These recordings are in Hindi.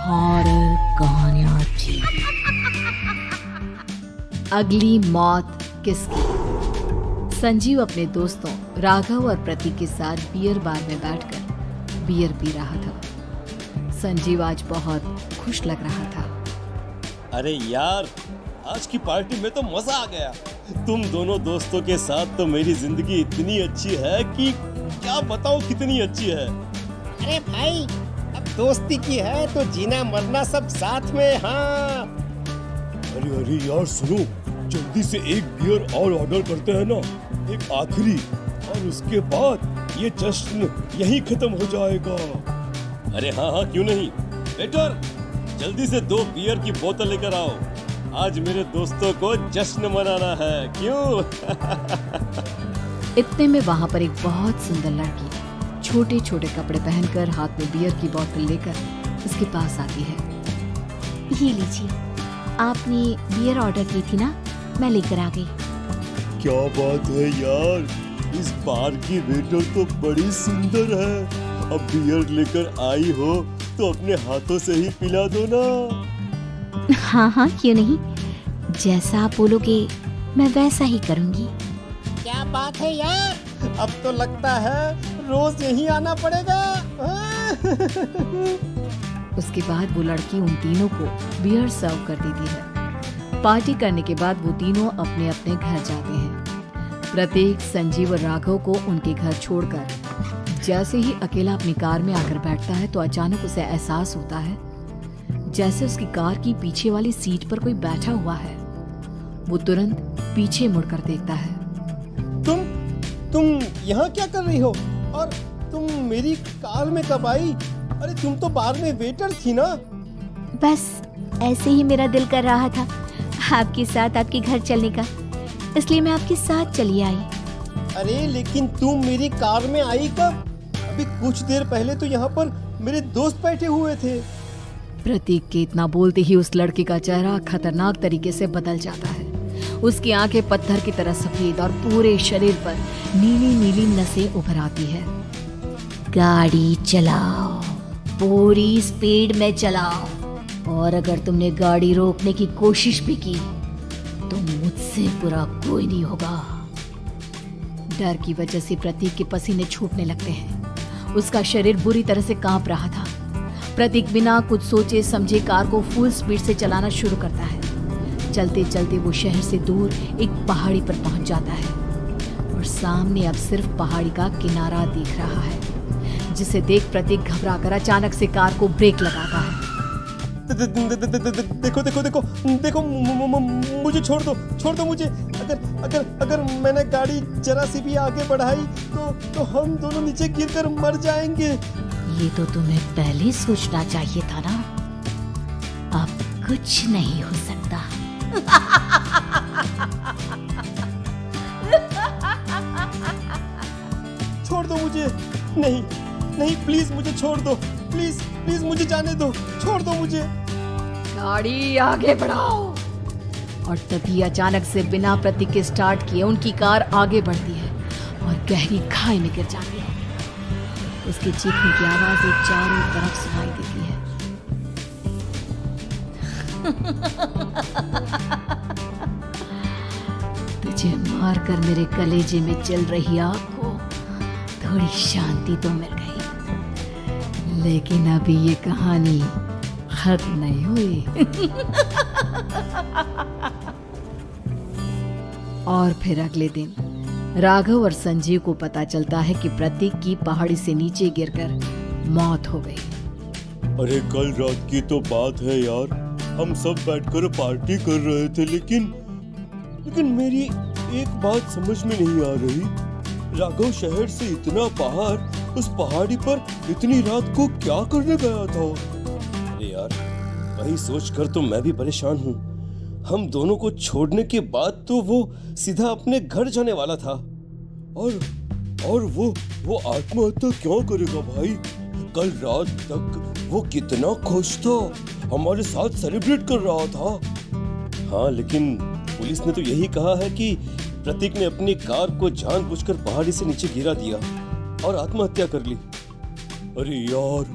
हॉरर कहानियां थी। अगली मौत किसकी? संजीव अपने दोस्तों राघव और प्रतीक के साथ बियर बार में बैठकर बियर पी रहा था। संजीव आज बहुत खुश लग रहा था। अरे यार, आज की पार्टी में तो मजा आ गया। तुम दोनों दोस्तों के साथ तो मेरी जिंदगी इतनी अच्छी है कि क्या बताऊं कितनी अच्छी है। अरे भाई, अब दोस्ती की है तो जीना मरना सब साथ में। हाँ अरे यार सुनो, जल्दी से एक बियर और ऑर्डर करते हैं ना, एक आखिरी, और उसके बाद ये जश्न यहीं खत्म हो जाएगा। अरे हाँ, क्यों नहीं। वेटर, जल्दी से 2 बियर की बोतल लेकर आओ। आज मेरे दोस्तों को जश्न मनाना है, क्यों? इतने में वहां पर एक बहुत सुंदर लड़की छोटे छोटे कपड़े पहनकर हाथ में बियर की बोतल लेकर उसके पास आती है। ये लीजिए, आपने बियर ऑर्डर की थी ना, मैं लेकर आ गई। क्या बात है यार, इस बार की वेटर तो बड़ी सुंदर है। अब बियर लेकर आई हो तो अपने हाथों से ही पिला दो ना। हाँ, क्यों नहीं, जैसा आप बोलोगे मैं वैसा ही करूँगी। क्या बात है यार, अब तो लगता है रोज यहीं आना पड़ेगा। उसके बाद वो लड़की उन तीनों को बियर सर्व कर देती है। पार्टी करने के बाद वो तीनों अपने अपने घर जाते हैं। प्रतीक संजीव और राघव को उनके घर छोड़कर जैसे ही अकेला अपनी कार में आकर बैठता है तो अचानक उसे एहसास होता है जैसे उसकी कार की पीछे वाली सीट पर कोई बैठा हुआ है। वो तुरंत पीछे मुड़कर देखता है। तुम यहाँ क्या कर रही हो? और तुम मेरी कार में कब आई? अरे तुम तो बार में वेटर थी ना। बस ऐसे ही मेरा दिल कर रहा था आपके साथ आपके घर चलने का, इसलिए मैं आपके साथ चली आई। अरे लेकिन तुम मेरी कार में आई कब? अभी कुछ देर पहले तो यहाँ पर मेरे दोस्त बैठे हुए थे। प्रतीक के इतना बोलते ही उस लड़के का चेहरा खतरनाक तरीके से बदल जाता है। उसकी आंखें पत्थर की तरह सफेद और पूरे शरीर पर नीली नीली नसें उभर आती है। गाड़ी चलाओ, पूरी स्पीड में चलाओ, और अगर तुमने गाड़ी रोकने की कोशिश भी की तो मुझसे बुरा कोई नहीं होगा। डर की वजह से प्रतीक के पसीने छूटने लगते हैं। उसका शरीर बुरी तरह से कांप रहा था। प्रतीक बिना कुछ सोचे समझे कार को फुल स्पीड से चलाना शुरू करता है। चलते चलते वो शहर से दूर एक पहाड़ी पर पहुंच जाता है और सामने अब सिर्फ पहाड़ी का किनारा दिख रहा है, जिसे देख प्रतीक घबराकर अचानक से कार को ब्रेक लगाता है। देखो, मुझे छोड़ दो मुझे। अगर मैंने गाड़ी जरा सी भी आगे बढ़ाई तो हम दोनों नीचे गिरकर मर जाएंगे। ये तो तुम्हें पहले सोचना चाहिए था ना। अब कुछ नहीं हो सकता। छोड़ दो मुझे। नहीं, प्लीज मुझे छोड़ दो। प्लीज मुझे जाने दो। छोड़ दो मुझे। गाड़ी आगे बढ़ाओ। और तभी अचानक से बिना प्रतीक के स्टार्ट किए उनकी कार आगे बढ़ती है और गहरी खाई में गिर जाती है। उसके चीखने की आवाज एक चारों तरफ सुनाई देती है। तुझे मारकर मेरे कलेजे में जल रही आग को थोड़ी शांति तो मिल गई, लेकिन अभी ये कहानी खत्म नहीं हुई। और फिर अगले दिन राघव और संजीव को पता चलता है कि प्रतीक की पहाड़ी से नीचे गिरकर मौत हो गई। अरे कल रात की तो बात है यार, हम सब बैठकर पार्टी कर रहे थे, लेकिन मेरी एक बात समझ में नहीं आ रही। राघव शहर से इतना बाहर उस पहाड़ी पर इतनी रात को क्या करने गया था? अरे यार, वही सोचकर तो मैं भी परेशान हूँ। हम दोनों को छोड़ने के बाद तो वो सीधा अपने घर जाने वाला था, और वो आत्महत्या क्यों करेगा भाई? कल रात तक वो कितना खुश था, हमारे साथ सेलिब्रेट कर रहा था। हाँ, लेकिन पुलिस ने तो यही कहा है कि प्रतीक ने अपनी कार को जानबूझकर पहाड़ी से नीचे गिरा दिया और आत्महत्या कर ली। अरे यार,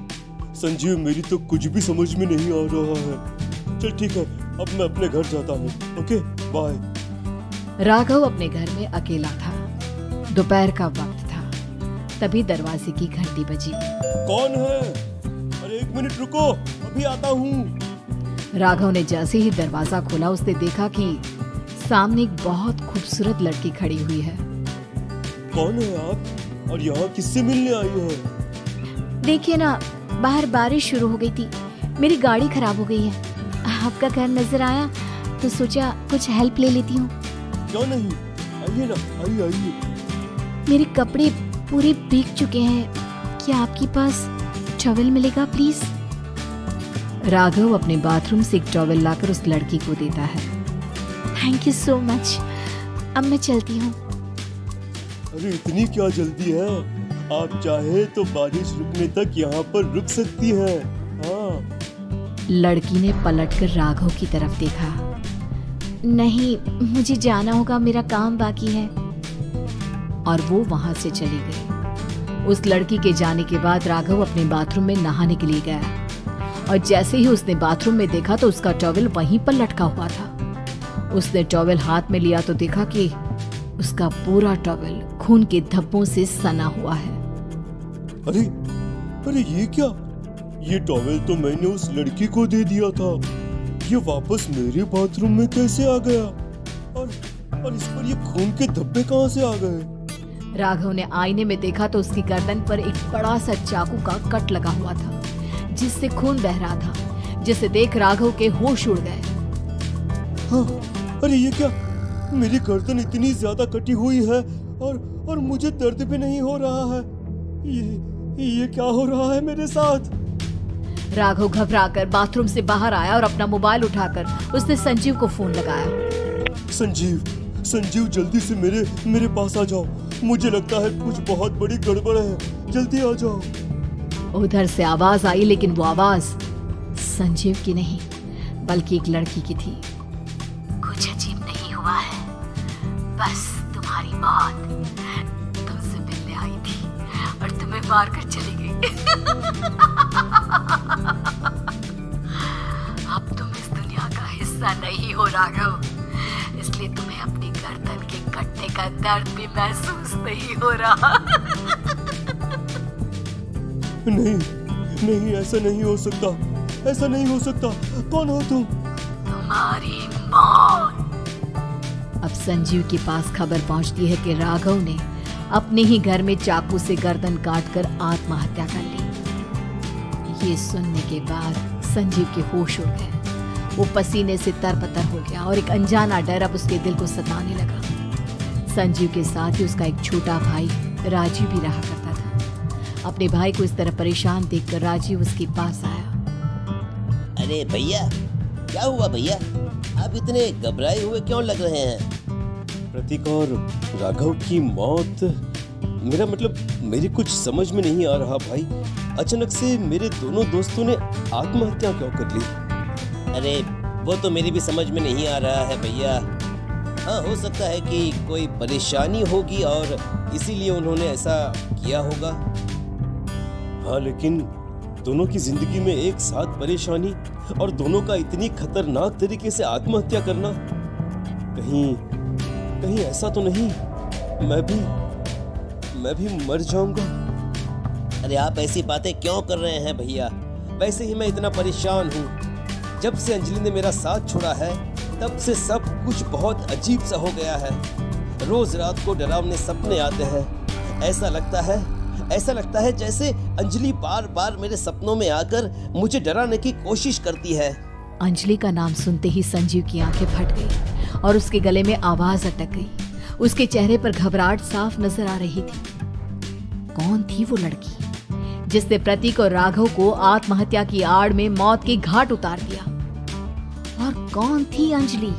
संजीव मेरी तो कुछ भी समझ में नहीं आ रहा है। चल ठीक है, अब मैं अपने घर जाता हूँ। Okay bye. राघव अपने घर में अकेला था। दोपहर का वक्त था। तभी दरवाजे की घंटी बजी। कौन है? अरे 1 मिनट रुको, अभी आता हूँ। राघव ने जैसे ही दरवाजा खोला उसने देखा कि सामने एक बहुत खूबसूरत लड़की खड़ी हुई है। कौन है आप और यहाँ किससे मिलने आई है? देखिए ना, बाहर बारिश शुरू हो गई थी, मेरी गाड़ी खराब हो गई है। आपका घर नजर आया तो सोचा कुछ हेल्प ले लेती हूँ। क्यों नहीं, आइए ना, आइए आइए। मेरे कपड़े पूरे भीग चुके हैं, क्या आपके पास टॉवेल मिलेगा प्लीज? राघव अपने बाथरूम से एक टॉवेल लाकर उस लड़की को देता है। थैंक यू सो मच, अब मैं चलती हूँ। अरे इतनी क्या जल्दी है? आप चाहे तो बारिश रुकने तक यहाँ पर रुक सकती हैं। हाँ। लड़की ने पलटकर राघव की तरफ देखा। नहीं, मुझे जाना होगा, मेरा काम बाकी है। और वो वहां से चली गई। उस लड़की के जाने के बाद राघव अपने बाथरूम में नहाने के लिए गया और जैसे ही उसने बाथरूम में देखा तो उसका टॉवेल वहीं पर लटका हुआ था। उसने टॉवेल हाथ में लिया तो देखा कि उसका पूरा टॉवेल खून के धब्बों से सना हुआ है। अरे अरे ये क्या? ये टॉवेल तो मैंने उस लड़की को दे दिया था। ये वापस मेरे बाथरूम में कैसे आ गया? और इस पर ये खून के धब्बे कहाँ से आ गए? राघव ने आईने में देखा तो उसकी गर्दन पर एक बड़ा सा चाकू का कट लगा हुआ था जिससे खून बह रहा था, जिसे देख राघव के होश उड़ गए। हाँ, अरे ये क्या? मेरी गर्दन इतनी ज्यादा कटी हुई है और मुझे दर्द भी नहीं हो रहा है। ये क्या हो रहा है मेरे साथ? राघव घबराकर बाथरूम से बाहर आया और अपना मोबाइल उठाकर उसने संजीव को फोन लगाया। संजीव जल्दी से मेरे पास आ जाओ। मुझे लगता है कुछ बहुत बड़ी गड़बड़ है, जल्दी आ जाओ। उधर से आवाज आई, लेकिन वो आवाज संजीव की नहीं बल्कि एक लड़की की थी। कुछ अजीब नहीं हुआ है, बस तुम्हारी मौत तुमसे मिलने आई थी और तुम्हें मार कर चली गई। अब तुम इस दुनिया का हिस्सा नहीं हो राघव, इसलिए तुम्हें अपनी गर्दन के कटने का दर्द भी महसूस नहीं हो रहा। नहीं, ऐसा नहीं हो सकता, ऐसा नहीं हो सकता। कौन हो तुम? तुम्हारी मौत। अब संजीव के पास खबर पहुंचती है कि राघव ने अपने ही घर में चाकू से गर्दन काटकर आत्महत्या कर ली। ये सुनने के बाद संजीव के होश उड़ गए। वो पसीने से तरबतर हो गया और एक अनजाना डर अब उसके दिल को सताने लगा। संजीव के साथ ही उसका एक छोटा भाई राजीव भी रहा करता था। अपने भाई को इस तरह परेशान देखकर राजीव उसके पास आया। अरे भैया, क्या हुआ भैया? आप इतने घबराए हुए क्यों लग रहे हैं? प्रतीक और राघव की मौत, मेरा मतलब मेरी कुछ समझ में नहीं आ रहा भाई। अचानक से मेरे दोनों दोस्तों ने आत्महत्या क्यों कर ली? अरे वो तो मेरी भी समझ में नहीं आ रहा है भैया। हाँ, हो सकता है कि कोई परेशानी होगी और इसीलिए उन्होंने ऐसा किया होगा। हाँ, लेकिन दोनों की जिंदगी में एक साथ परेशानी और दोनों का इतनी खतरनाक तरीके से आत्महत्या करना, कहीं ऐसा तो नहीं मैं भी मर जाऊंगा? अरे आप ऐसी बातें क्यों कर रहे हैं भैया? वैसे ही मैं इतना परेशान हूँ। जब से अंजलि ने मेरा साथ छोड़ा है तब से सब कुछ बहुत अजीब सा हो गया है। रोज रात को डरावने सपने आते हैं। ऐसा लगता है जैसे अंजलि बार बार मेरे सपनों में आकर मुझे डराने की कोशिश करती है। अंजलि का नाम सुनते ही संजीव की आंखें फट गई और उसके गले में आवाज अटक गई। उसके चेहरे पर घबराहट साफ नजर आ रही थी। कौन थी वो लड़की जिसने प्रतीक और राघव को आत्महत्या की आड़ में मौत के घाट उतार दिया? और कौन थी अंजलि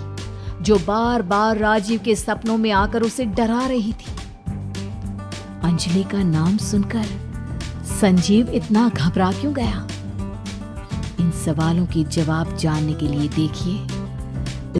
जो बार बार राजीव के सपनों में आकर उसे डरा रही थी? अंजलि का नाम सुनकर संजीव इतना घबरा क्यों गया? इन सवालों के जवाब जानने के लिए देखिए